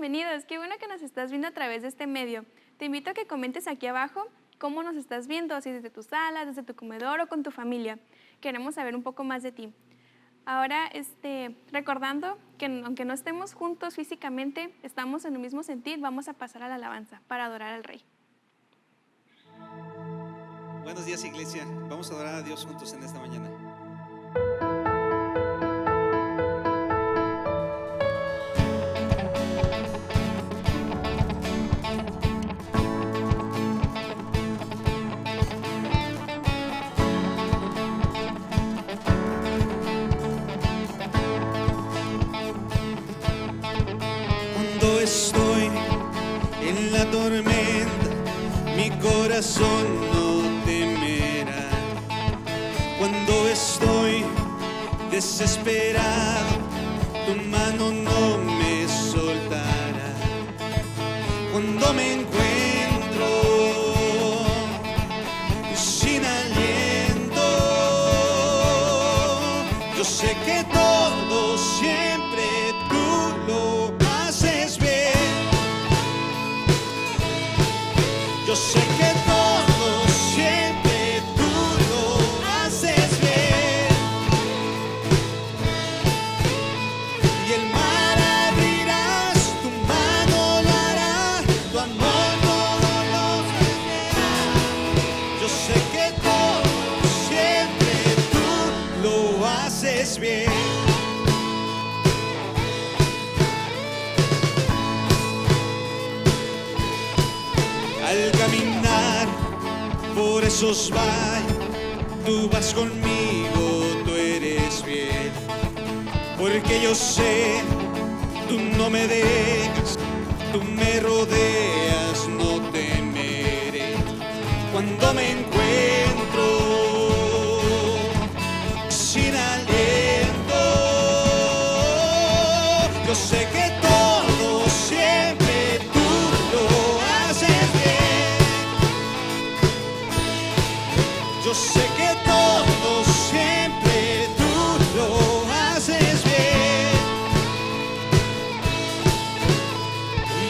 bienvenidos. Qué bueno que nos estás viendo a través de este medio. Te invito a que comentes aquí abajo cómo nos estás viendo, si desde tu sala, desde tu comedor o con tu familia. Queremos saber un poco más de ti. Ahora, recordando que aunque no estemos juntos físicamente, estamos en el mismo sentir, vamos a pasar a la alabanza para adorar al Rey. Buenos días, iglesia. Vamos a adorar a Dios juntos en esta mañana. Cuando estoy en la tormenta, mi corazón no temerá. Cuando estoy desesperado, tu mano no me soltará. Cuando me encuentro sin aliento, yo sé que todo siempre tú lo haces bien. Yo sé que todo siempre tú lo haces bien. Y el mar abrirás, tu mano lo hará, tu amor todo lo será. Yo sé que todo siempre tú lo haces bien. Al caminar por esos valles, tú vas conmigo, tú eres fiel. Porque yo sé, tú no me dejas, tú me rodeas, no temeré. Cuando me encuentro sin aliento, yo sé que todo siempre tú lo haces bien. Yo sé que todo siempre tú lo haces bien.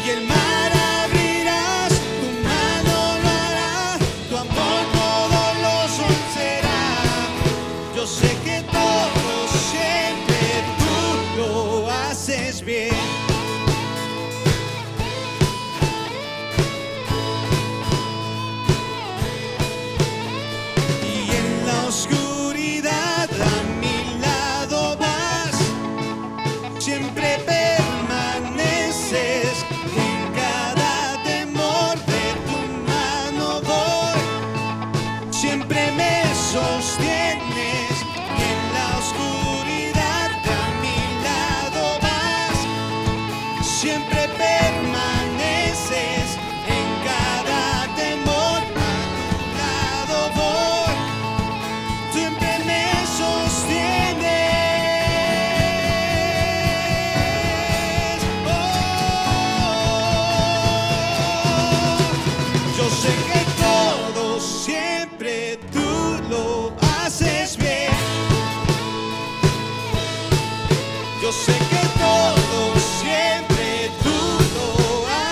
Y el mar abrirás, tu mano lo hará, tu amor todo lo soltará. Yo sé que todo siempre tú lo haces bien. Y en la oscuridad a mi lado vas, siempre permaneces. En cada temor de tu mano voy, siempre me sostienes. Y en la oscuridad a mi lado vas, siempre permaneces. En cada temor a tu lado voy, siempre me sostienes. Yo sé que todo siempre tú lo haces bien. Yo sé que todo siempre tú lo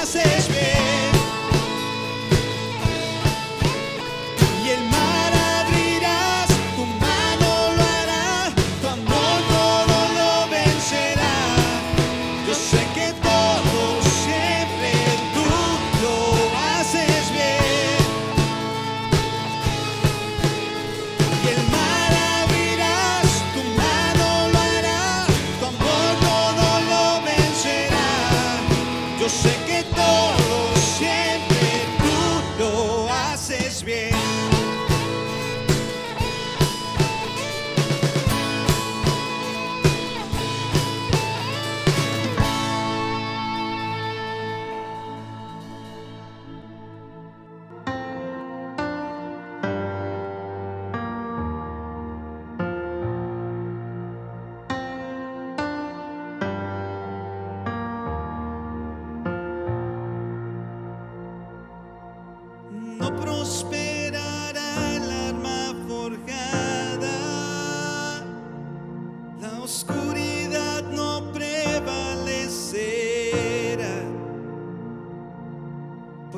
haces bien. Y el mar abrirás, tu mano lo hará, tu amor todo lo vencerá. Yo sé que todo siempre tú lo haces bien. Y el mar abrirás, tu mano lo hará, tu amor todo lo vencerá. Yo sé que todo siempre tú lo haces bien.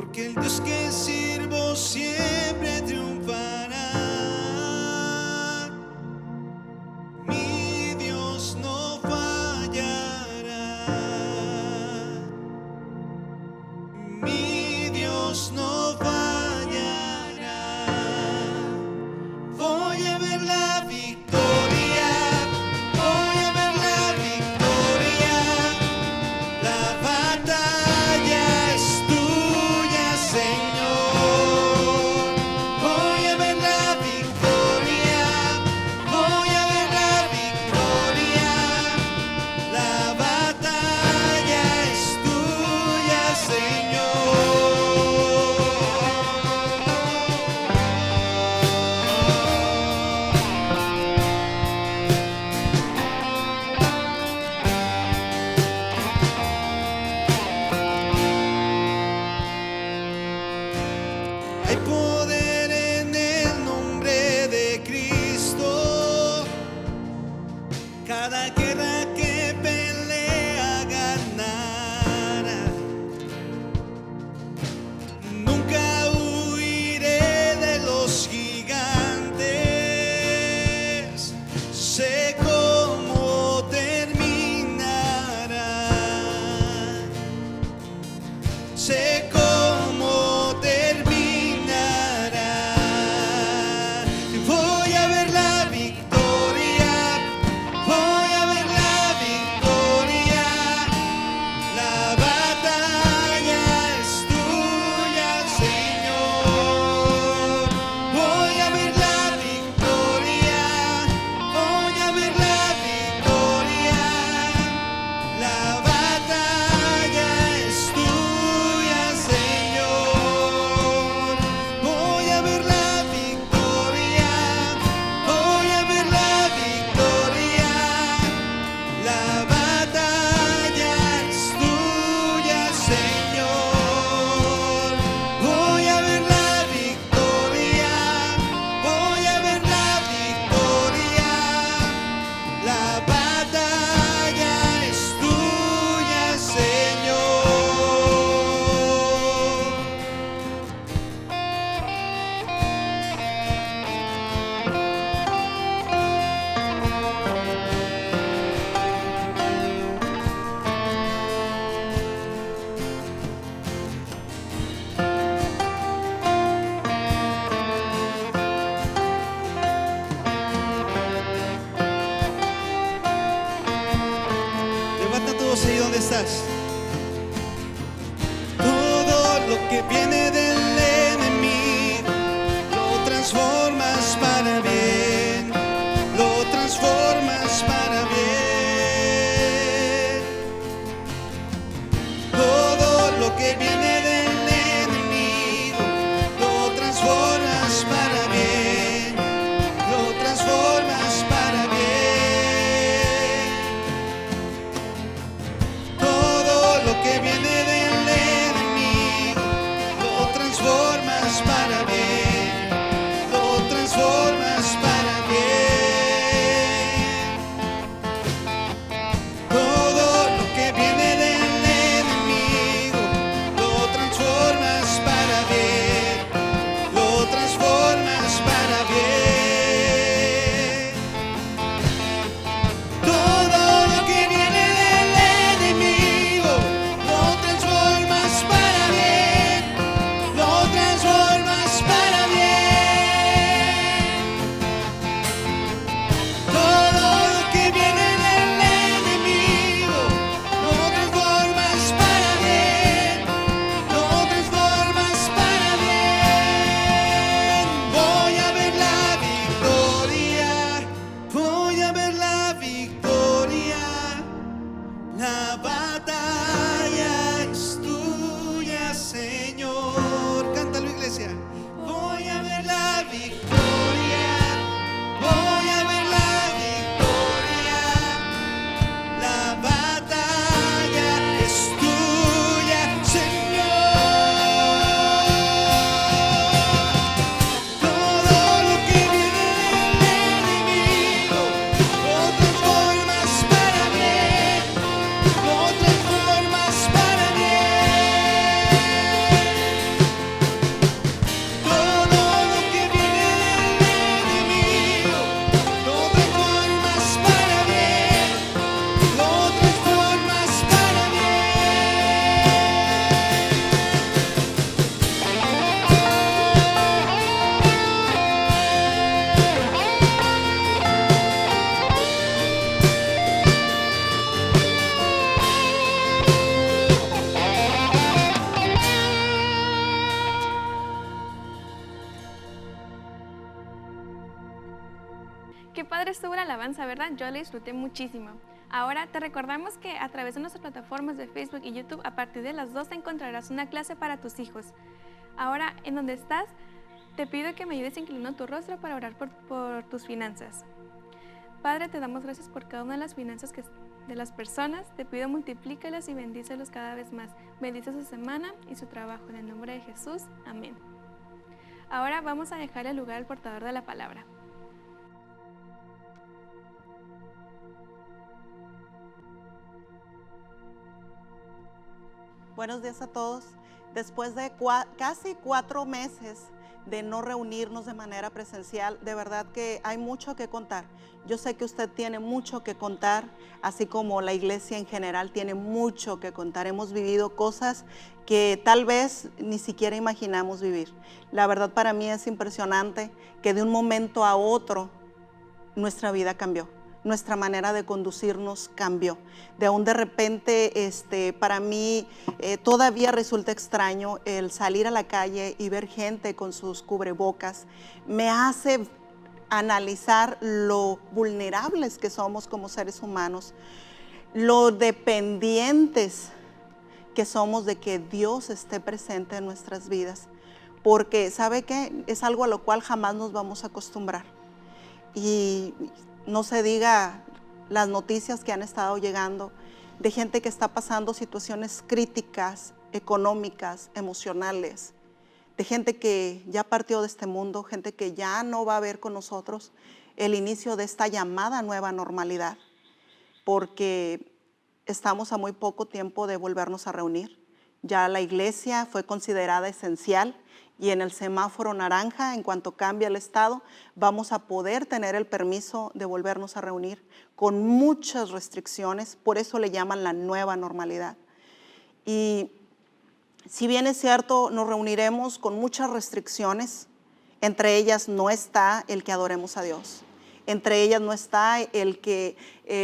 porque el Dios que sirvo siempre triunfará. Mi Dios no fallará. Mi Dios no fallará. Voy a ver la victoria. Voy a ver la victoria. La batalla es tuya, Señor. Voy a ver la victoria. Voy a ver la victoria. La batalla es tuya, Señor. Hay poder en el nombre de Cristo. Cada guerra que pelea ganará. Nunca huiré de los gigantes. Sé cómo terminará. Sé cómo terminará. Voy a ver la victoria. Voy a ver la victoria. La batalla es tuya, Señor. Voy a ver la victoria. Voy a ver la victoria. La batalla es tuya, Señor. Voy a ver la victoria. Voy a ver la victoria. La batalla es tuya, Señor. Voy a ver la victoria. Voy a ver la victoria. La batalla es tuya, Señor. Levanta todos ahí donde estás. Todo lo que viene del enemigo lo transformas para bien. Lo transformas para bien. Todo lo que viene del enemigo lo transformas para bien. Lo transformas para bien. Todo lo que viene del enemigo lo transformas para bien. Lo transformas para bien. Todo lo que viene del enemigo lo padre estuvo la alabanza, ¿verdad? Yo la disfruté muchísimo. Ahora te recordamos que a través de nuestras plataformas de Facebook y YouTube, a partir de las 2 encontrarás una clase para tus hijos. Ahora, en donde estás, te pido que me ayudes inclinando tu rostro para orar por tus finanzas. Padre, te damos gracias por cada una de las finanzas de las personas. Te pido multiplícalas y bendícelos cada vez más. Bendice su semana y su trabajo. En el nombre de Jesús. Amén. Ahora vamos a dejar el lugar al portador de la palabra. Buenos días a todos. Después de casi 4 meses de no reunirnos de manera presencial, de verdad que hay mucho que contar. Yo sé que usted tiene mucho que contar, así como la iglesia en general tiene mucho que contar. Hemos vivido cosas que tal vez ni siquiera imaginamos vivir. La verdad para mí es impresionante que de un momento a otro nuestra vida cambió. Nuestra manera de conducirnos cambió. De repente, para mí todavía resulta extraño el salir a la calle y ver gente con sus cubrebocas. Me hace analizar lo vulnerables que somos como seres humanos, lo dependientes que somos de que Dios esté presente en nuestras vidas. Porque, ¿sabe qué? Es algo a lo cual jamás nos vamos a acostumbrar. Y no se diga las noticias que han estado llegando de gente que está pasando situaciones críticas, económicas, emocionales, de gente que ya partió de este mundo, gente que ya no va a ver con nosotros el inicio de esta llamada nueva normalidad, porque estamos a muy poco tiempo de volvernos a reunir. Ya la iglesia fue considerada esencial y en el semáforo naranja, en cuanto cambie el estado, vamos a poder tener el permiso de volvernos a reunir con muchas restricciones, por eso le llaman la nueva normalidad. Y si bien es cierto, nos reuniremos con muchas restricciones, entre ellas no está el que adoremos a Dios, entre ellas no está el que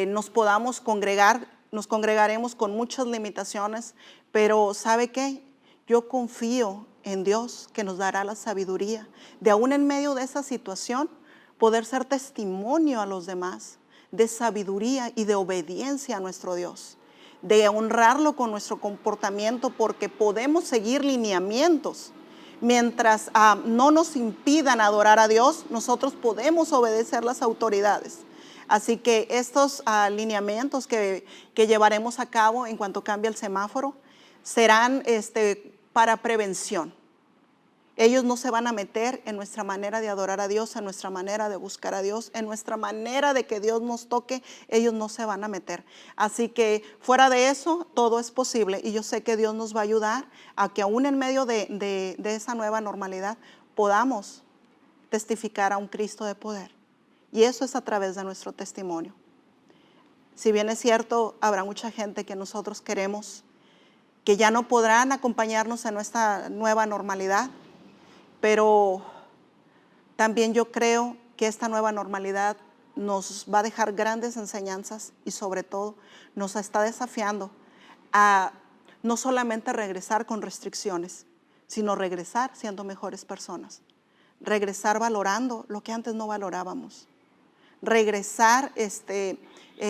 nos podamos congregar, nos congregaremos con muchas limitaciones, pero ¿sabe qué? Yo confío en Dios que nos dará la sabiduría de aún en medio de esa situación poder ser testimonio a los demás de sabiduría y de obediencia a nuestro Dios, de honrarlo con nuestro comportamiento, porque podemos seguir lineamientos. Mientras no nos impidan adorar a Dios, nosotros podemos obedecer las autoridades. Así que estos lineamientos que llevaremos a cabo en cuanto cambie el semáforo serán para prevención. Ellos no se van a meter en nuestra manera de adorar a Dios, en nuestra manera de buscar a Dios, en nuestra manera de que Dios nos toque. Ellos no se van a meter. Así que fuera de eso, todo es posible. Y yo sé que Dios nos va a ayudar a que aún en medio de esa nueva normalidad podamos testificar a un Cristo de poder. Y eso es a través de nuestro testimonio. Si bien es cierto, habrá mucha gente que nosotros queremos que ya no podrán acompañarnos en nuestra nueva normalidad, pero también yo creo que esta nueva normalidad nos va a dejar grandes enseñanzas y sobre todo nos está desafiando a no solamente regresar con restricciones, sino regresar siendo mejores personas, regresar valorando lo que antes no valorábamos, regresar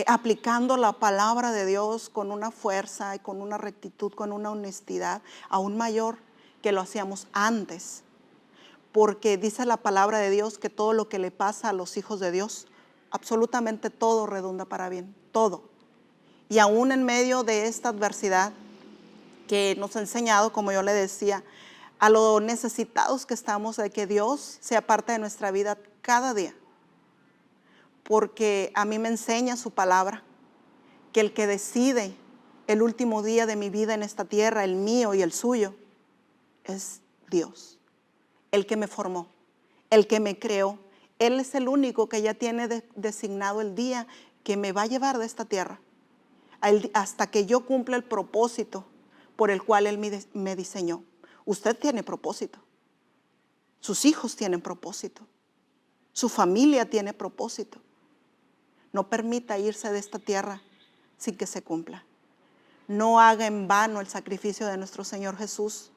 aplicando la palabra de Dios con una fuerza y con una rectitud, con una honestidad aún mayor que lo hacíamos antes. Porque dice la palabra de Dios que todo lo que le pasa a los hijos de Dios, absolutamente todo redunda para bien, todo. Y aún en medio de esta adversidad que nos ha enseñado, como yo le decía, a lo necesitados que estamos de que Dios sea parte de nuestra vida cada día. Porque a mí me enseña su palabra, que el que decide el último día de mi vida en esta tierra, el mío y el suyo, es Dios, el que me formó, el que me creó. Él es el único que ya tiene designado el día que me va a llevar de esta tierra, hasta que yo cumpla el propósito por el cual Él me diseñó. Usted tiene propósito, sus hijos tienen propósito, su familia tiene propósito. No permita irse de esta tierra sin que se cumpla. No haga en vano el sacrificio de nuestro Señor Jesús,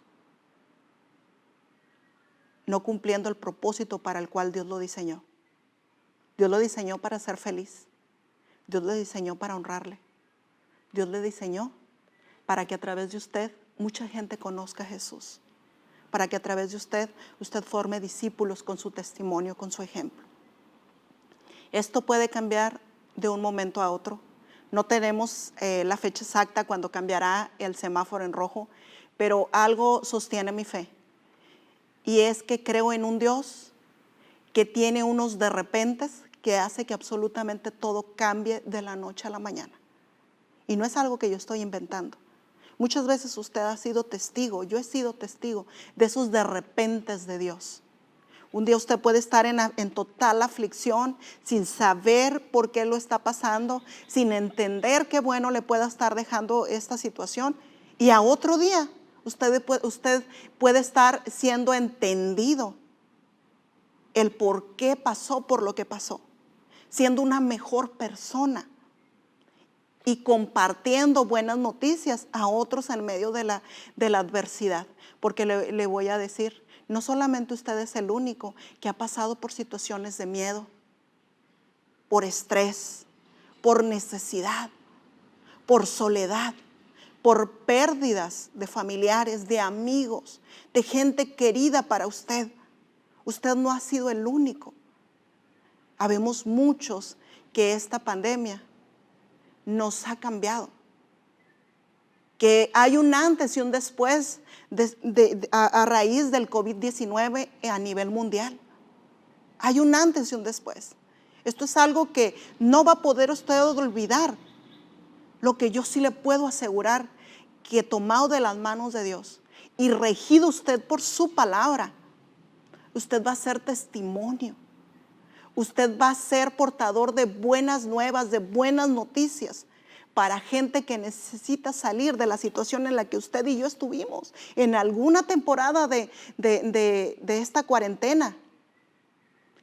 no cumpliendo el propósito para el cual Dios lo diseñó. Dios lo diseñó para ser feliz. Dios lo diseñó para honrarle. Dios le diseñó para que a través de usted mucha gente conozca a Jesús. Para que a través de usted forme discípulos con su testimonio, con su ejemplo. Esto puede cambiar de un momento a otro. No tenemos la fecha exacta cuando cambiará el semáforo en rojo, pero algo sostiene mi fe. Y es que creo en un Dios que tiene unos de repentes que hace que absolutamente todo cambie de la noche a la mañana. Y no es algo que yo estoy inventando. Muchas veces usted ha sido testigo, yo he sido testigo de esos de repentes de Dios. Un día usted puede estar en total aflicción, sin saber por qué lo está pasando, sin entender qué bueno le pueda estar dejando esta situación. Y a otro día usted puede estar siendo entendido el por qué pasó por lo que pasó, siendo una mejor persona y compartiendo buenas noticias a otros en medio de la adversidad. Porque le voy a decir, no solamente usted es el único que ha pasado por situaciones de miedo, por estrés, por necesidad, por soledad, por pérdidas de familiares, de amigos, de gente querida para usted. Usted no ha sido el único. Habemos muchos que esta pandemia nos ha cambiado. Que hay un antes y un después a raíz del COVID-19 a nivel mundial. Hay un antes y un después. Esto es algo que no va a poder usted olvidar. Lo que yo sí le puedo asegurar, que tomado de las manos de Dios y regido usted por su palabra, usted va a ser testimonio. Usted va a ser portador de buenas nuevas, de buenas noticias para gente que necesita salir de la situación en la que usted y yo estuvimos en alguna temporada de esta cuarentena,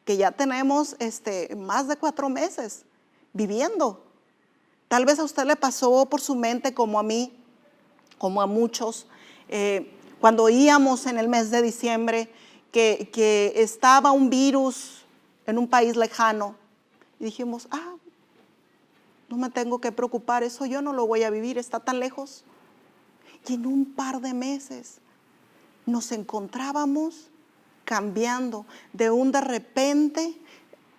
que ya tenemos más de 4 meses viviendo. Tal vez a usted le pasó por su mente, como a mí, como a muchos, cuando oíamos en el mes de diciembre que estaba un virus en un país lejano, y dijimos, no me tengo que preocupar, eso yo no lo voy a vivir, está tan lejos. Y en un par de meses nos encontrábamos cambiando. De un de repente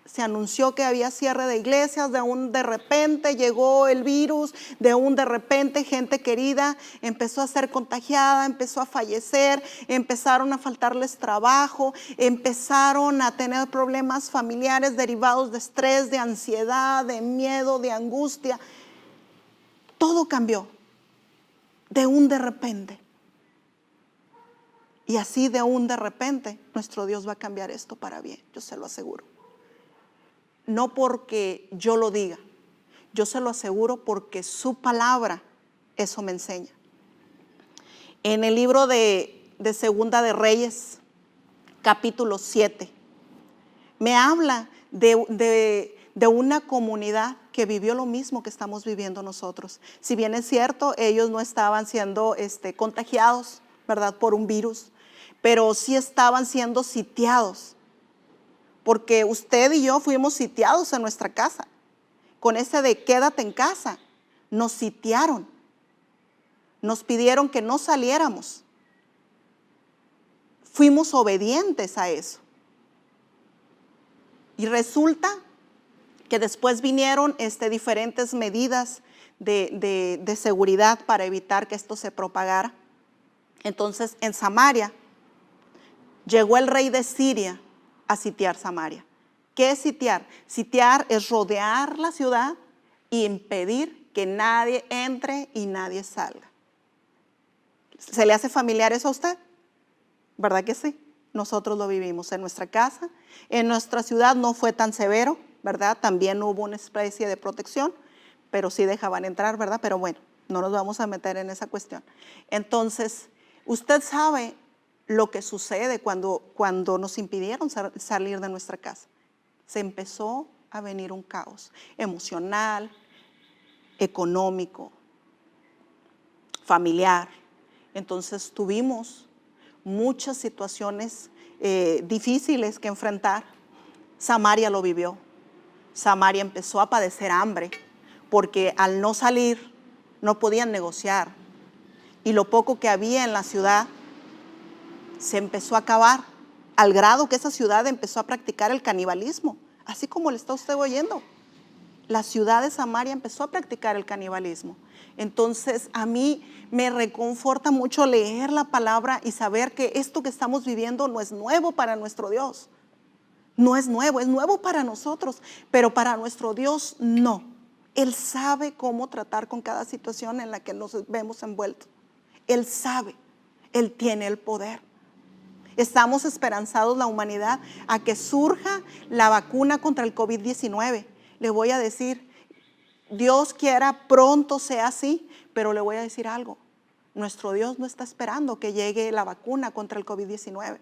se anunció que había cierre de iglesias, de un de repente llegó el virus, de un de repente gente querida empezó a ser contagiada, empezó a fallecer, empezaron a faltarles trabajo, empezaron a tener problemas familiares derivados de estrés, de ansiedad, de miedo, de angustia. Todo cambió de un de repente. Y así de un de repente nuestro Dios va a cambiar esto para bien, yo se lo aseguro. No porque yo lo diga, yo se lo aseguro porque su palabra eso me enseña. En el libro de Segunda de Reyes, capítulo 7, me habla de una comunidad que vivió lo mismo que estamos viviendo nosotros. Si bien es cierto, ellos no estaban siendo contagiados, ¿verdad?, por un virus, pero sí estaban siendo sitiados. Porque usted y yo fuimos sitiados en nuestra casa. Con ese de quédate en casa, nos sitiaron. Nos pidieron que no saliéramos. Fuimos obedientes a eso. Y resulta que después vinieron diferentes medidas de seguridad para evitar que esto se propagara. Entonces, en Samaria, llegó el rey de Siria a sitiar Samaria. ¿Qué es sitiar? Sitiar es rodear la ciudad y impedir que nadie entre y nadie salga. ¿Se le hace familiar eso a usted? ¿Verdad que sí? Nosotros lo vivimos en nuestra casa. En nuestra ciudad no fue tan severo, ¿verdad? También hubo una especie de protección, pero sí dejaban entrar, ¿verdad? Pero bueno, no nos vamos a meter en esa cuestión. Entonces, usted sabe lo que sucede cuando nos impidieron salir de nuestra casa. Se empezó a venir un caos emocional, económico, familiar. Entonces tuvimos muchas situaciones difíciles que enfrentar. Samaria lo vivió. Samaria empezó a padecer hambre, porque al no salir no podían negociar. Y lo poco que había en la ciudad se empezó a acabar, al grado que esa ciudad empezó a practicar el canibalismo, así como le está usted oyendo. La ciudad de Samaria empezó a practicar el canibalismo. Entonces a mí me reconforta mucho leer la palabra y saber que esto que estamos viviendo no es nuevo para nuestro Dios. No es nuevo para nosotros, pero para nuestro Dios no. Él sabe cómo tratar con cada situación en la que nos vemos envueltos. Él sabe, Él tiene el poder. Estamos esperanzados la humanidad a que surja la vacuna contra el COVID-19. Le voy a decir, Dios quiera pronto sea así, pero le voy a decir algo. Nuestro Dios no está esperando que llegue la vacuna contra el COVID-19.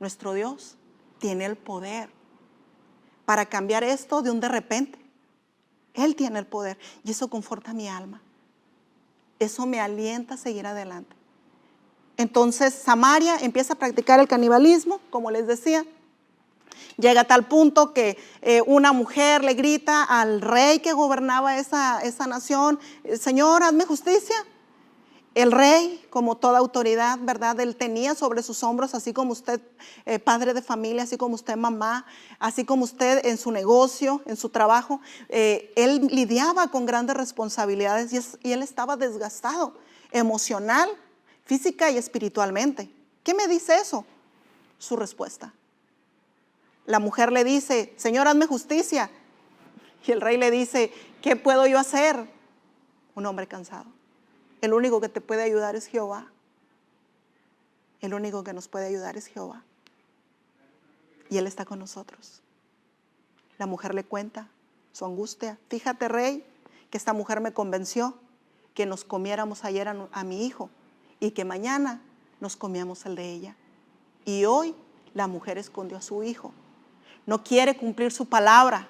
Nuestro Dios tiene el poder para cambiar esto de un de repente. Él tiene el poder y eso conforta mi alma. Eso me alienta a seguir adelante. Entonces Samaria empieza a practicar el canibalismo, como les decía. Llega a tal punto que una mujer le grita al rey que gobernaba esa nación: Señor, hazme justicia. El rey, como toda autoridad, ¿verdad? Él tenía sobre sus hombros, así como usted, padre de familia, así como usted, mamá, así como usted en su negocio, en su trabajo, él lidiaba con grandes responsabilidades y él estaba desgastado emocional, física y espiritualmente. ¿Qué me dice eso? Su respuesta. La mujer le dice: Señor, hazme justicia. Y el rey le dice: ¿qué puedo yo hacer? Un hombre cansado. El único que te puede ayudar es Jehová. El único que nos puede ayudar es Jehová. Y Él está con nosotros. La mujer le cuenta su angustia. Fíjate, rey, que esta mujer me convenció que nos comiéramos ayer a mi hijo y que mañana nos comíamos el de ella. Y hoy la mujer escondió a su hijo. No quiere cumplir su palabra.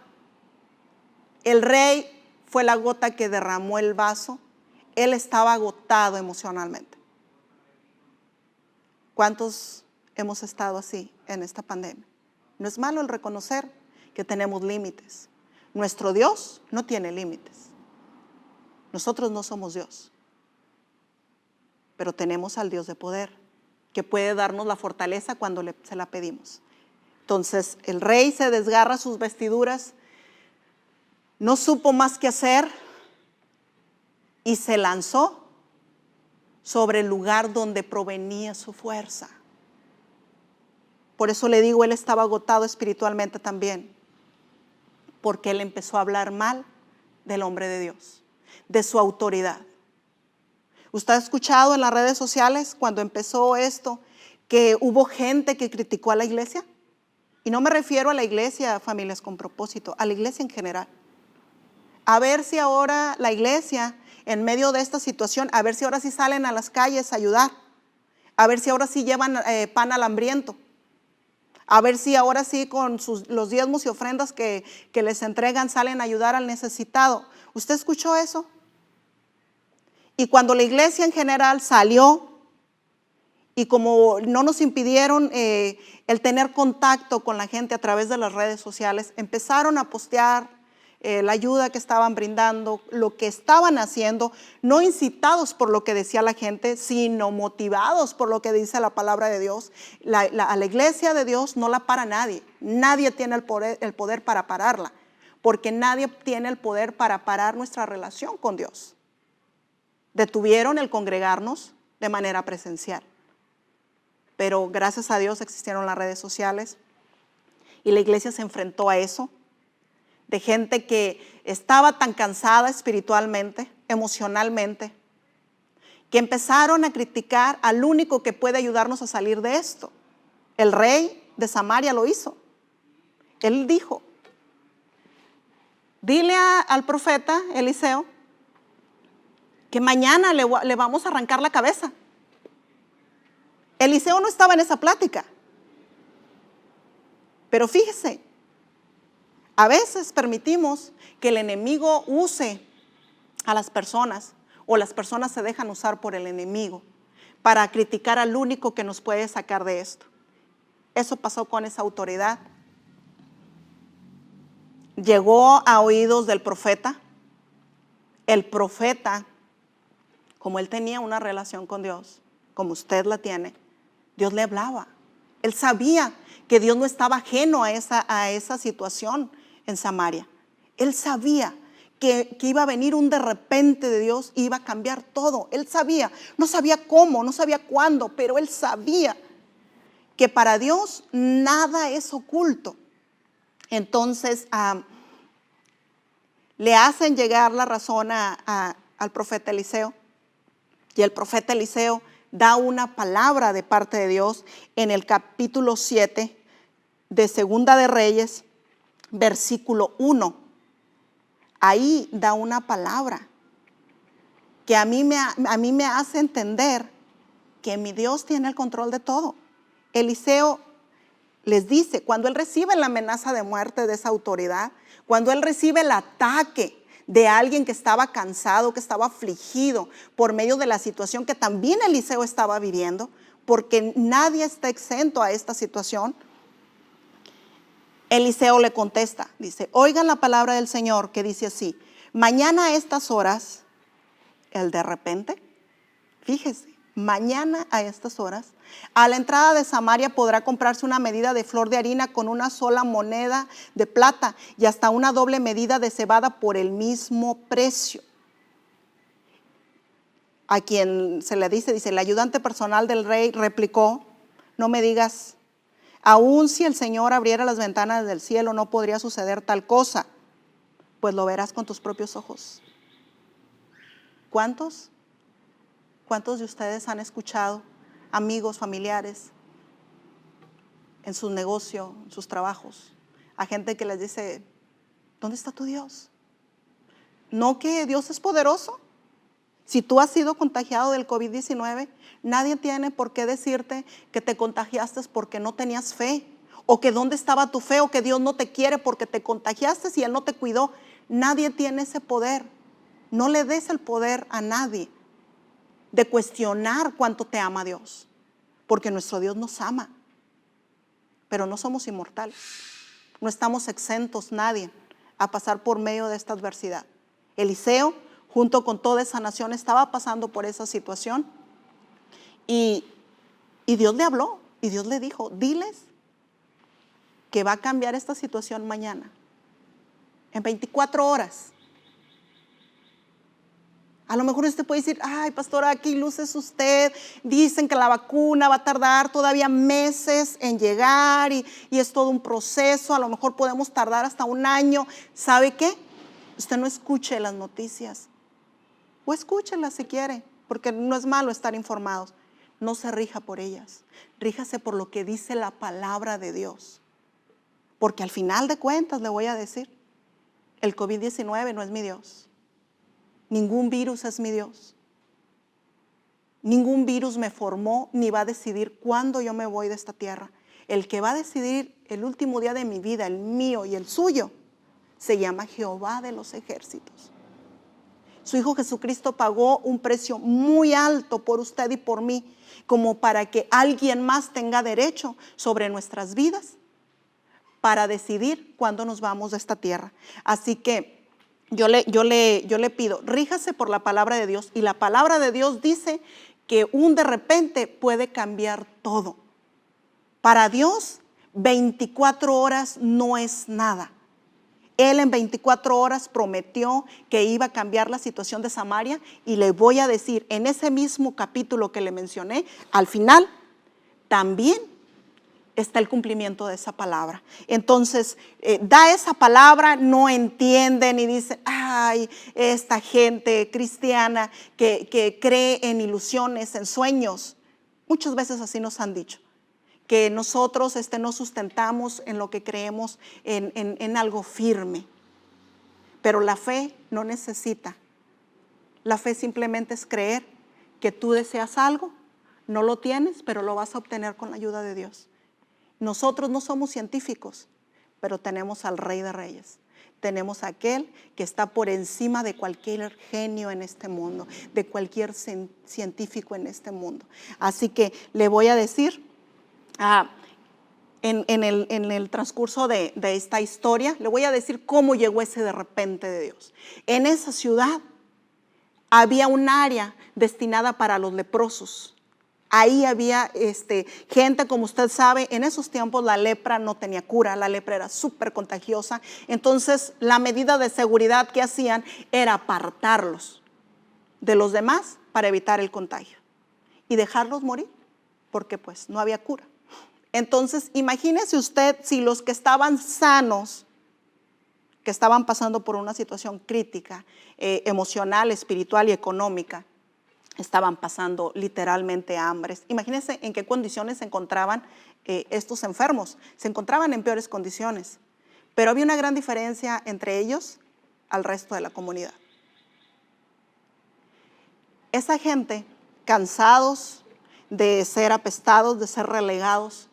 El rey fue la gota que derramó el vaso. Él estaba agotado emocionalmente. ¿Cuántos hemos estado así en esta pandemia? No es malo el reconocer que tenemos límites. Nuestro Dios no tiene límites. Nosotros no somos Dios, pero tenemos al Dios de poder, que puede darnos la fortaleza cuando se la pedimos. Entonces el rey se desgarra sus vestiduras, no supo más qué hacer y se lanzó sobre el lugar donde provenía su fuerza. Por eso le digo, él estaba agotado espiritualmente también, porque él empezó a hablar mal del hombre de Dios, de su autoridad. ¿Usted ha escuchado en las redes sociales cuando empezó esto que hubo gente que criticó a la iglesia? Y no me refiero a la iglesia Familias con Propósito, a la iglesia en general. A ver si ahora la iglesia, en medio de esta situación, a ver si ahora sí salen a las calles a ayudar, a ver si ahora sí llevan pan al hambriento, a ver si ahora sí con los diezmos y ofrendas que les entregan salen a ayudar al necesitado. ¿Usted escuchó eso? Y cuando la iglesia en general salió, y como no nos impidieron el tener contacto con la gente a través de las redes sociales, empezaron a postear la ayuda que estaban brindando, lo que estaban haciendo, no incitados por lo que decía la gente, sino motivados por lo que dice la palabra de Dios. A la iglesia de Dios no la para nadie. Nadie tiene el poder para pararla, porque nadie tiene el poder para parar nuestra relación con Dios. Detuvieron el congregarnos de manera presencial, pero gracias a Dios existieron las redes sociales y la iglesia se enfrentó a eso, de gente que estaba tan cansada espiritualmente, emocionalmente, que empezaron a criticar al único que puede ayudarnos a salir de esto. El rey de Samaria lo hizo. Él dijo: dile al profeta Eliseo que mañana le vamos a arrancar la cabeza. Eliseo no estaba en esa plática. Pero fíjese, a veces permitimos que el enemigo use a las personas, o las personas se dejan usar por el enemigo para criticar al único que nos puede sacar de esto. Eso pasó con esa autoridad. llegó a oídos del profeta. El profeta, como él tenía una relación con Dios, como usted la tiene, Dios le hablaba. Él sabía que Dios no estaba ajeno a esa situación en Samaria. Él sabía que iba a venir un de repente de Dios y iba a cambiar todo. Él sabía, no sabía cómo, no sabía cuándo, pero él sabía que para Dios nada es oculto. Entonces le hacen llegar la razón al profeta Eliseo, y el profeta Eliseo da una palabra de parte de Dios en el capítulo 7 de Segunda de Reyes, versículo 1. Ahí da una palabra que a mí me hace entender que mi Dios tiene el control de todo. Eliseo les dice, cuando él recibe la amenaza de muerte de esa autoridad, cuando él recibe el ataque de alguien que estaba cansado, que estaba afligido por medio de la situación que también Eliseo estaba viviendo, porque nadie está exento a esta situación, Eliseo le contesta, dice, oigan la palabra del Señor que dice así, mañana a estas horas, el de repente, fíjese, mañana a estas horas, a la entrada de Samaria podrá comprarse una medida de flor de harina con una sola moneda de plata y hasta una doble medida de cebada por el mismo precio. A quien se le dice, el ayudante personal del rey replicó, no me digas, aun si el Señor abriera las ventanas del cielo no podría suceder tal cosa, pues lo verás con tus propios ojos. ¿Cuántos de ustedes han escuchado, amigos, familiares, en su negocio, en sus trabajos, a gente que les dice, ¿dónde está tu Dios? ¿No que Dios es poderoso? Si tú has sido contagiado del COVID-19, nadie tiene por qué decirte que te contagiaste porque no tenías fe, o que dónde estaba tu fe, o que Dios no te quiere porque te contagiaste y Él no te cuidó. Nadie tiene ese poder. No le des el poder a nadie de cuestionar cuánto te ama Dios, porque nuestro Dios nos ama, pero no somos inmortales, no estamos exentos nadie a pasar por medio de esta adversidad. Eliseo, junto con toda esa nación, estaba pasando por esa situación y Dios le habló y Dios le dijo, diles que va a cambiar esta situación mañana, en 24 horas. A lo mejor usted puede decir, ay pastora, qué iluso es usted, dicen que la vacuna va a tardar todavía meses en llegar y es todo un proceso, a lo mejor podemos tardar hasta un año. ¿Sabe qué? Usted no escuche las noticias, o escúchelas si quiere, porque no es malo estar informados. No se rija por ellas, ríjase por lo que dice la palabra de Dios, porque al final de cuentas le voy a decir, el COVID-19 no es mi Dios. Ningún virus es mi Dios. Ningún virus me formó ni va a decidir cuándo yo me voy de esta tierra. El que va a decidir el último día de mi vida, el mío y el suyo, se llama Jehová de los ejércitos. Su Hijo Jesucristo pagó un precio muy alto por usted y por mí, como para que alguien más tenga derecho sobre nuestras vidas para decidir cuándo nos vamos de esta tierra. Así que yo le pido, ríjase por la palabra de Dios, y la palabra de Dios dice que un de repente puede cambiar todo. Para Dios, 24 horas no es nada. Él en 24 horas prometió que iba a cambiar la situación de Samaria, y le voy a decir, en ese mismo capítulo que le mencioné, al final, también está el cumplimiento de esa palabra. Entonces, da esa palabra, no entienden y dicen, ay, esta gente cristiana que cree en ilusiones, en sueños. Muchas veces así nos han dicho, que nosotros no sustentamos en lo que creemos, en algo firme. Pero la fe no necesita. La fe simplemente es creer que tú deseas algo, no lo tienes, pero lo vas a obtener con la ayuda de Dios. Nosotros no somos científicos, pero tenemos al Rey de Reyes. Tenemos a aquel que está por encima de cualquier genio en este mundo, de cualquier científico en este mundo. Así que le voy a decir, en el transcurso de esta historia. Le voy a decir cómo llegó ese de repente de Dios. En esa ciudad había un área destinada para los leprosos. Ahí había gente, como usted sabe, en esos tiempos la lepra no tenía cura, la lepra era súper contagiosa. Entonces la medida de seguridad que hacían era apartarlos de los demás para evitar el contagio y dejarlos morir, porque pues no había cura. Entonces imagínese usted si los que estaban sanos, que estaban pasando por una situación crítica, emocional, espiritual y económica, estaban pasando literalmente hambres. Imagínense en qué condiciones se encontraban estos enfermos. Se encontraban en peores condiciones, pero había una gran diferencia entre ellos al resto de la comunidad. Esa gente, cansados de ser apestados, de ser relegados,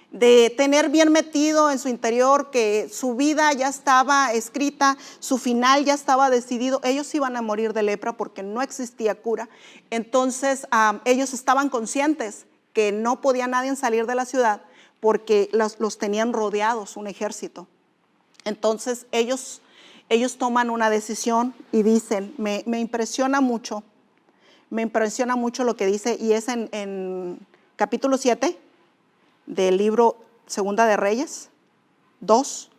de tener bien metido en su interior que su vida ya estaba escrita, su final ya estaba decidido, ellos iban a morir de lepra porque no existía cura. Entonces ellos estaban conscientes que no podía nadie salir de la ciudad porque los tenían rodeados un ejército. Entonces ellos toman una decisión y dicen, me impresiona mucho lo que dice, y es en capítulo 7 del libro Segunda de Reyes, 2,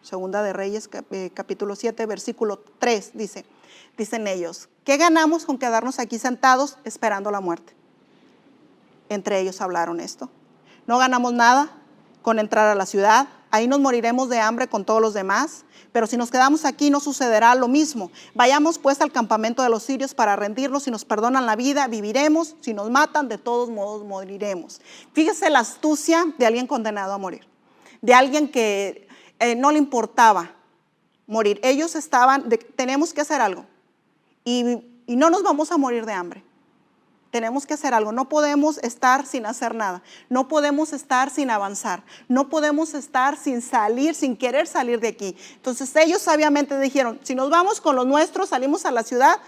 Segunda de Reyes, capítulo 7, versículo 3, dicen ellos, ¿qué ganamos con quedarnos aquí sentados esperando la muerte? Entre ellos hablaron esto. No ganamos nada con entrar a la ciudad, ahí nos moriremos de hambre con todos los demás, pero si nos quedamos aquí no sucederá lo mismo. Vayamos pues al campamento de los sirios para rendirnos, si nos perdonan la vida, viviremos, si nos matan, de todos modos moriremos. Fíjese la astucia de alguien condenado a morir, de alguien que no le importaba morir. Ellos estaban, tenemos que hacer algo y no nos vamos a morir de hambre. Tenemos que hacer algo, no podemos estar sin hacer nada, no podemos estar sin avanzar, no podemos estar sin salir, sin querer salir de aquí. Entonces ellos sabiamente dijeron, si nos vamos con los nuestros, salimos a la ciudad,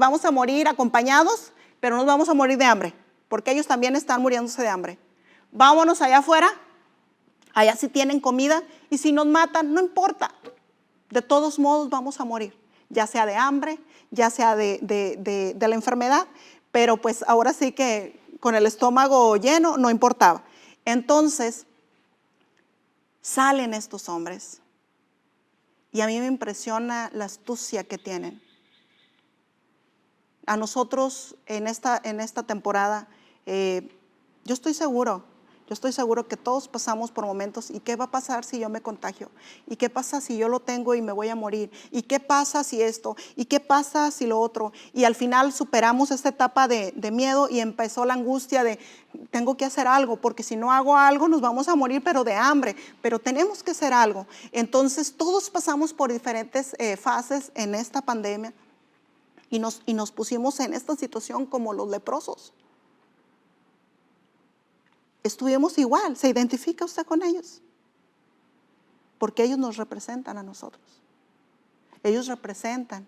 vamos a morir acompañados, pero nos vamos a morir de hambre, porque ellos también están muriéndose de hambre. Vámonos allá afuera, allá sí tienen comida, y si nos matan, no importa, de todos modos vamos a morir, ya sea de hambre, ya sea de la enfermedad, pero pues ahora sí que con el estómago lleno no importaba. Entonces salen estos hombres y a mí me impresiona la astucia que tienen. A nosotros en esta temporada, yo estoy seguro que todos pasamos por momentos, ¿y qué va a pasar si yo me contagio? ¿Y qué pasa si yo lo tengo y me voy a morir? ¿Y qué pasa si esto? ¿Y qué pasa si lo otro? Y al final superamos esta etapa de miedo y empezó la angustia de tengo que hacer algo, porque si no hago algo nos vamos a morir, pero de hambre, pero tenemos que hacer algo. Entonces todos pasamos por diferentes fases en esta pandemia y nos pusimos en esta situación como los leprosos. Estuvimos igual. ¿Se identifica usted con ellos? Porque ellos nos representan a nosotros. Ellos representan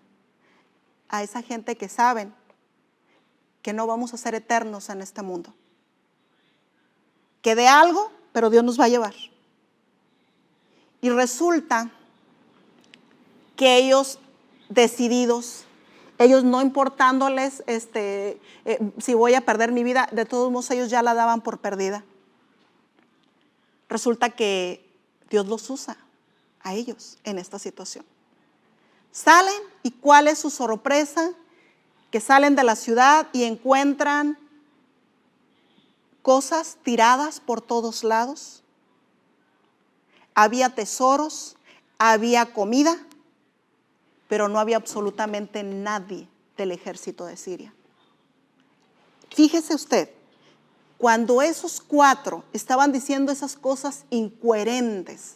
a esa gente que saben que no vamos a ser eternos en este mundo. Que de algo, pero Dios nos va a llevar. Y resulta que ellos decididos, ellos no importándoles si voy a perder mi vida, de todos modos ellos ya la daban por perdida. Resulta que Dios los usa a ellos en esta situación. Salen y ¿cuál es su sorpresa? Que salen de la ciudad y encuentran cosas tiradas por todos lados. Había tesoros, había comida, pero no había absolutamente nadie del ejército de Siria. Fíjese usted, cuando esos 4 estaban diciendo esas cosas incoherentes,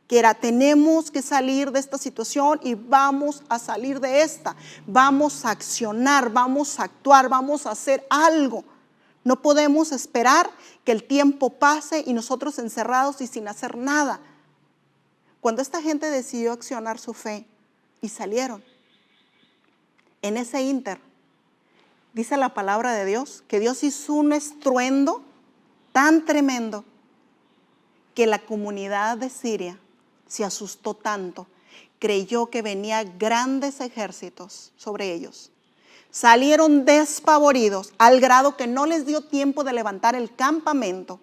que era tenemos que salir de esta situación y vamos a salir de esta, vamos a accionar, vamos a actuar, vamos a hacer algo. No podemos esperar que el tiempo pase y nosotros encerrados y sin hacer nada. Cuando esta gente decidió accionar su fe, y salieron. En ese ínter, dice la palabra de Dios, que Dios hizo un estruendo tan tremendo que la comunidad de Siria se asustó tanto, creyó que venían grandes ejércitos sobre ellos. Salieron despavoridos al grado que no les dio tiempo de levantar el campamento,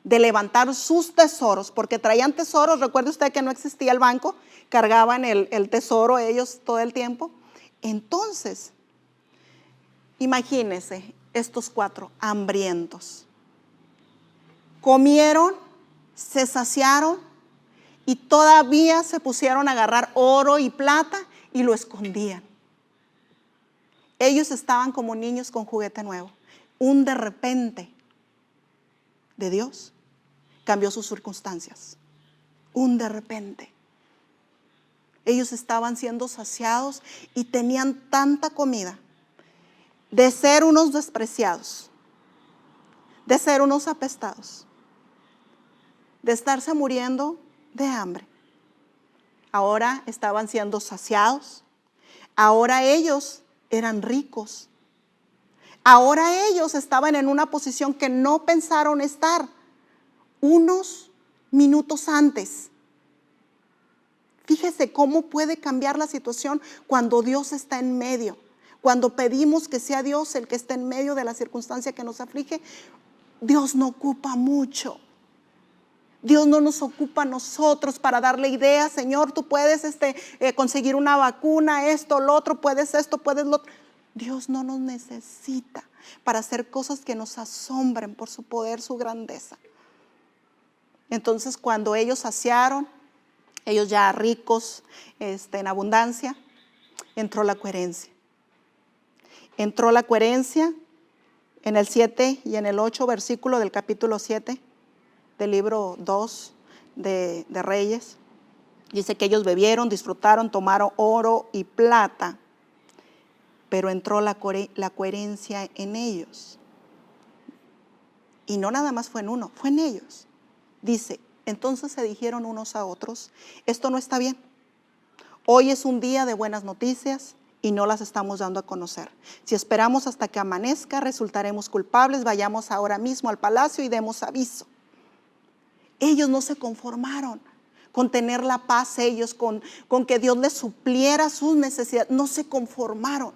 de levantar sus tesoros, porque traían tesoros. Recuerde usted que no existía el banco, cargaban el tesoro ellos todo el tiempo. Entonces, imagínense estos 4 hambrientos. Comieron, se saciaron y todavía se pusieron a agarrar oro y plata y lo escondían. Ellos estaban como niños con juguete nuevo. Un de repente de Dios cambió sus circunstancias. Un de repente. Ellos estaban siendo saciados y tenían tanta comida. De ser unos despreciados, de ser unos apestados, de estarse muriendo de hambre, ahora estaban siendo saciados. Ahora ellos eran ricos. Ahora ellos estaban en una posición que no pensaron estar unos minutos antes. Fíjese cómo puede cambiar la situación cuando Dios está en medio. Cuando pedimos que sea Dios el que esté en medio de la circunstancia que nos aflige, Dios no ocupa mucho. Dios no nos ocupa a nosotros para darle ideas. Señor, tú puedes conseguir una vacuna, esto, lo otro, puedes esto, puedes lo otro. Dios no nos necesita para hacer cosas que nos asombren por su poder, su grandeza. Entonces, cuando ellos saciaron, ellos ya ricos en abundancia, entró la coherencia. Entró la coherencia en el 7 y en el 8 versículo del capítulo 7 del libro 2 de Reyes. Dice que ellos bebieron, disfrutaron, tomaron oro y plata, pero entró la coherencia en ellos. Y no nada más fue en uno, fue en ellos. Dice, entonces se dijeron unos a otros, esto no está bien. Hoy es un día de buenas noticias y no las estamos dando a conocer. Si esperamos hasta que amanezca, resultaremos culpables. Vayamos ahora mismo al palacio y demos aviso. Ellos no se conformaron con tener la paz, ellos con que Dios les supliera sus necesidades. No se conformaron.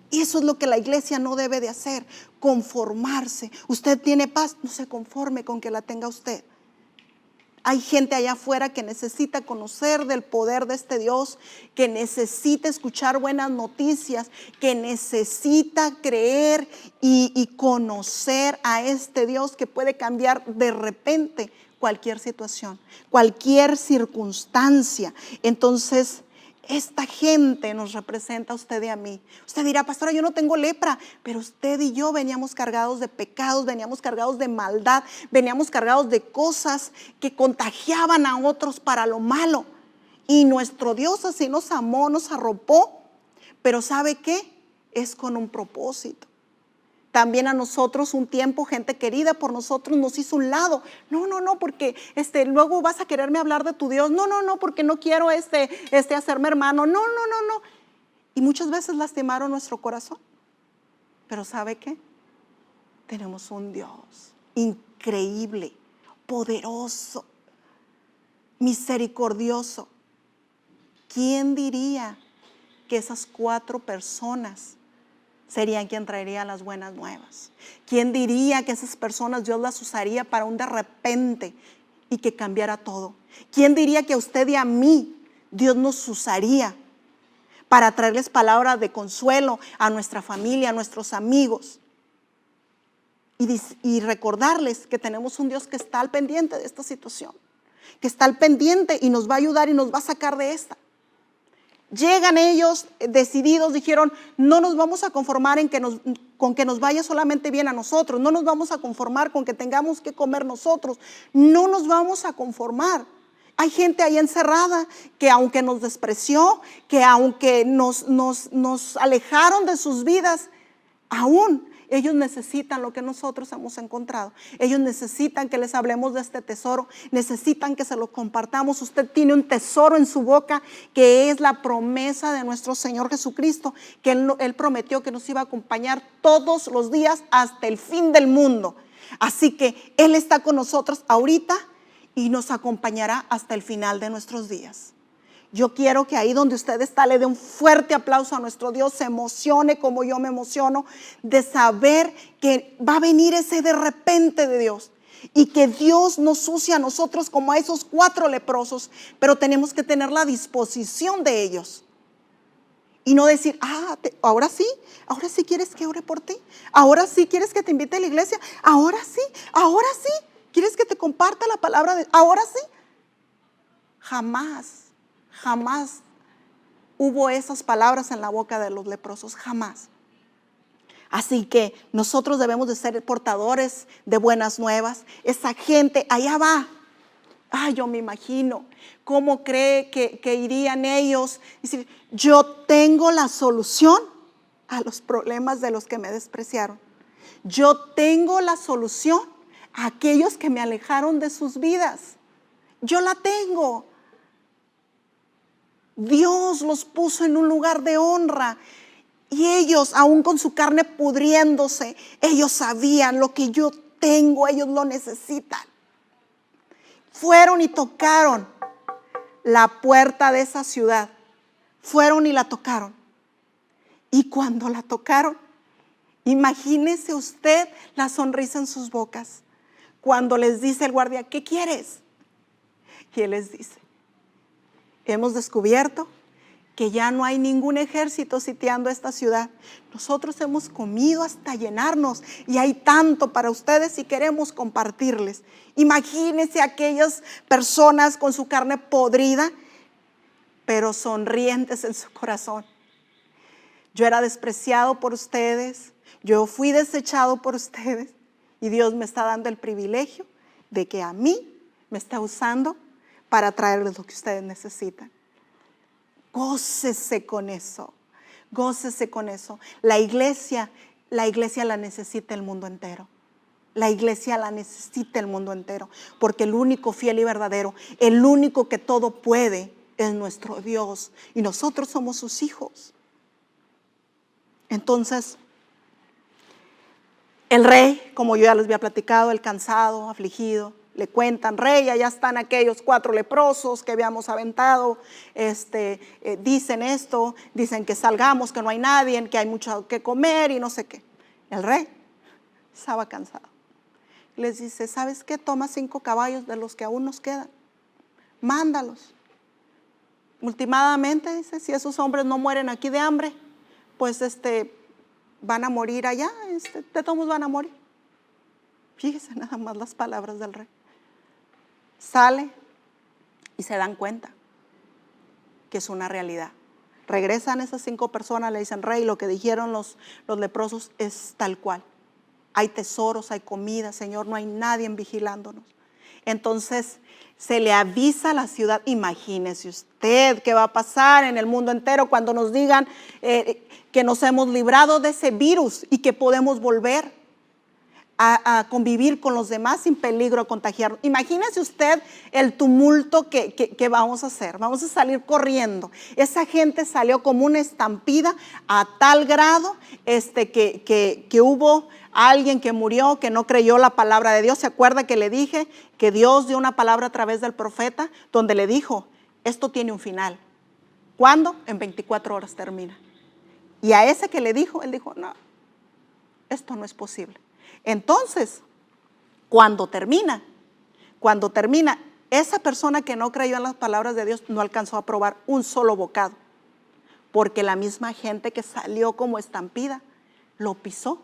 Y eso es lo que la iglesia no debe de hacer, conformarse. Usted tiene paz, no se conforme con que la tenga usted. Hay gente allá afuera que necesita conocer del poder de este Dios, que necesita escuchar buenas noticias, que necesita creer y conocer a este Dios que puede cambiar de repente cualquier situación, cualquier circunstancia. Entonces, esta gente nos representa a usted y a mí. Usted dirá, pastora, yo no tengo lepra, pero usted y yo veníamos cargados de pecados, veníamos cargados de maldad, veníamos cargados de cosas que contagiaban a otros para lo malo. Y nuestro Dios así nos amó, nos arropó, pero ¿sabe qué? Es con un propósito. También a nosotros un tiempo, gente querida por nosotros nos hizo un lado. No, porque luego vas a quererme hablar de tu Dios. No, porque no quiero hacerme hermano. No. Y muchas veces lastimaron nuestro corazón. Pero ¿sabe qué? Tenemos un Dios increíble, poderoso, misericordioso. ¿Quién diría que esas 4 personas serían quien traería las buenas nuevas? ¿Quién diría que esas personas Dios las usaría para un de repente y que cambiara todo? ¿Quién diría que a usted y a mí Dios nos usaría para traerles palabras de consuelo a nuestra familia, a nuestros amigos? Y recordarles que tenemos un Dios que está al pendiente de esta situación, que está al pendiente y nos va a ayudar y nos va a sacar de esta. Llegan ellos decididos, dijeron, no nos vamos a conformar con que nos vaya solamente bien a nosotros, no nos vamos a conformar con que tengamos que comer nosotros, no nos vamos a conformar. Hay gente ahí encerrada que aunque nos despreció, que aunque nos alejaron de sus vidas, aún ellos necesitan lo que nosotros hemos encontrado. Ellos necesitan que les hablemos de este tesoro, necesitan que se lo compartamos. Usted tiene un tesoro en su boca que es la promesa de nuestro Señor Jesucristo, que Él prometió que nos iba a acompañar todos los días hasta el fin del mundo. Así que Él está con nosotros ahorita y nos acompañará hasta el final de nuestros días. Yo quiero que ahí donde usted está le dé un fuerte aplauso a nuestro Dios, se emocione como yo me emociono de saber que va a venir ese de repente de Dios y que Dios nos use a nosotros como a esos 4 leprosos, pero tenemos que tener la disposición de ellos y no decir, ahora sí quieres que ore por ti, ahora sí quieres que te invite a la iglesia, ahora sí quieres que te comparta la palabra de ahora sí. Jamás hubo esas palabras en la boca de los leprosos, jamás. Así que nosotros debemos de ser portadores de buenas nuevas. Esa gente allá va. Yo me imagino cómo cree que irían ellos. Decir, yo tengo la solución a los problemas de los que me despreciaron. Yo tengo la solución a aquellos que me alejaron de sus vidas. Yo la tengo. Dios los puso en un lugar de honra y ellos, aún con su carne pudriéndose, ellos sabían lo que yo tengo, ellos lo necesitan. Fueron y tocaron la puerta de esa ciudad, fueron y la tocaron. Y cuando la tocaron, imagínese usted la sonrisa en sus bocas. Cuando les dice el guardia, ¿qué quieres? Y él les dice, hemos descubierto que ya no hay ningún ejército sitiando esta ciudad. Nosotros hemos comido hasta llenarnos y hay tanto para ustedes y queremos compartirles. Imagínense aquellas personas con su carne podrida, pero sonrientes en su corazón. Yo era despreciado por ustedes, yo fui desechado por ustedes y Dios me está dando el privilegio de que a mí me está usando para traerles lo que ustedes necesitan. Gócese con eso, gócese con eso. La iglesia la necesita el mundo entero. La iglesia la necesita el mundo entero, porque el único fiel y verdadero, el único que todo puede es nuestro Dios y nosotros somos sus hijos. Entonces, el rey, como yo ya les había platicado, el cansado, afligido, le cuentan, rey, allá están aquellos 4 leprosos que habíamos aventado, dicen esto, dicen que salgamos, que no hay nadie, que hay mucho que comer y no sé qué. El rey estaba cansado. Les dice, ¿sabes qué? Toma 5 caballos de los que aún nos quedan, mándalos. Últimamente, dice, si esos hombres no mueren aquí de hambre, pues van a morir allá, de todos van a morir. Fíjese nada más las palabras del rey. Sale y se dan cuenta que es una realidad. Regresan esas 5 personas, le dicen, rey, lo que dijeron los leprosos es tal cual. Hay tesoros, hay comida, Señor, no hay nadie vigilándonos. Entonces se le avisa a la ciudad. Imagínese usted qué va a pasar en el mundo entero cuando nos digan que nos hemos librado de ese virus y que podemos volver a convivir con los demás sin peligro de contagiarnos. Imagínese usted el tumulto que vamos a hacer. Vamos a salir corriendo. Esa gente salió como una estampida a tal grado que hubo alguien que murió, que no creyó la palabra de Dios. ¿Se acuerda que le dije que Dios dio una palabra a través del profeta donde le dijo, esto tiene un final? ¿Cuándo? En 24 horas termina. Y a ese que le dijo, él dijo, no, esto no es posible. Entonces, cuando termina, esa persona que no creyó en las palabras de Dios no alcanzó a probar un solo bocado, porque la misma gente que salió como estampida lo pisó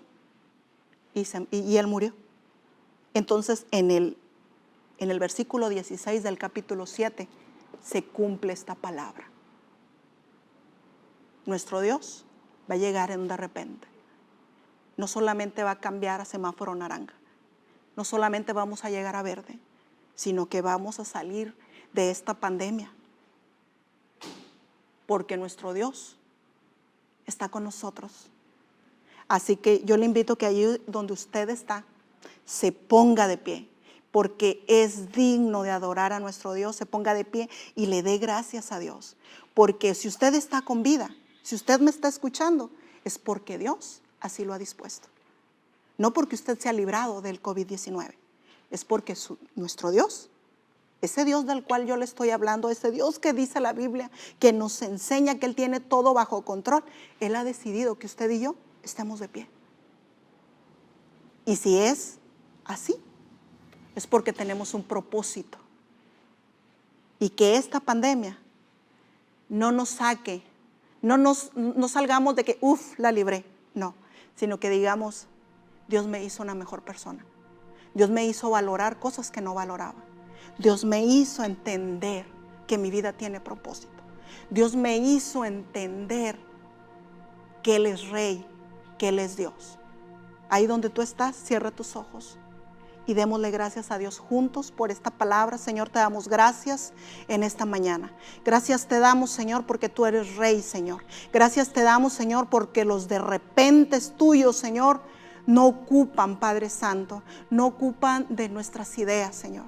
y él murió. Entonces, en el versículo 16 del capítulo 7 se cumple esta palabra. Nuestro Dios va a llegar en de repente. No solamente va a cambiar a semáforo naranja, no solamente vamos a llegar a verde, sino que vamos a salir de esta pandemia, porque nuestro Dios está con nosotros. Así que yo le invito que allí donde usted está, se ponga de pie, porque es digno de adorar a nuestro Dios. Se ponga de pie y le dé gracias a Dios, porque si usted está con vida, si usted me está escuchando, es porque Dios así lo ha dispuesto. No porque usted se ha librado del COVID-19, es porque nuestro Dios ese Dios del cual yo le estoy hablando, ese Dios que dice la Biblia, que nos enseña que Él tiene todo bajo control, Él ha decidido que usted y yo estemos de pie. Y si es así, es porque tenemos un propósito. Y que esta pandemia no nos saque, no salgamos de que, la libré. No, sino que digamos, Dios me hizo una mejor persona. Dios me hizo valorar cosas que no valoraba. Dios me hizo entender que mi vida tiene propósito. Dios me hizo entender que Él es Rey, que Él es Dios. Ahí donde tú estás, cierra tus ojos y démosle gracias a Dios juntos por esta palabra. Señor, te damos gracias en esta mañana. Gracias te damos, Señor, porque tú eres Rey, Señor. Gracias te damos, Señor, porque los de repente tuyos, Señor, no ocupan, Padre Santo, no ocupan de nuestras ideas, Señor.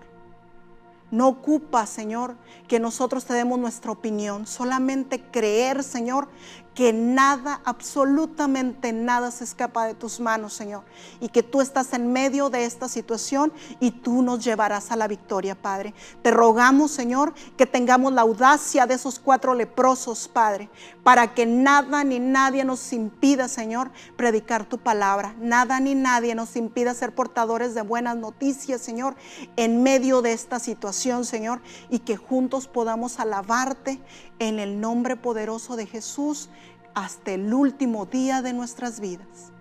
No ocupa, Señor, que nosotros te demos nuestra opinión. Solamente creer, Señor, que nada, absolutamente nada se escapa de tus manos, Señor. Y que tú estás en medio de esta situación y tú nos llevarás a la victoria, Padre. Te rogamos, Señor, que tengamos la audacia de esos 4 leprosos, Padre, para que nada ni nadie nos impida, Señor, predicar tu palabra. Nada ni nadie nos impida ser portadores de buenas noticias, Señor, en medio de esta situación, Señor, y que juntos podamos alabarte en el nombre poderoso de Jesús hasta el último día de nuestras vidas.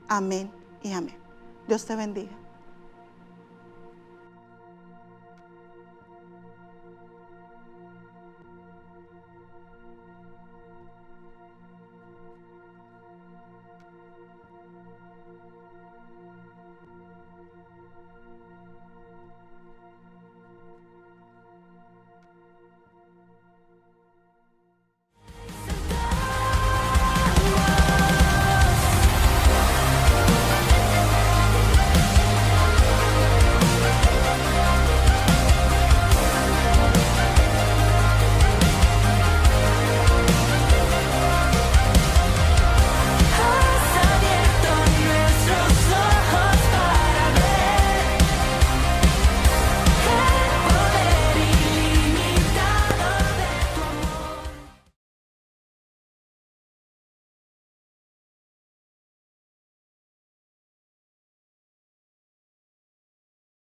Amén y amén. Dios te bendiga.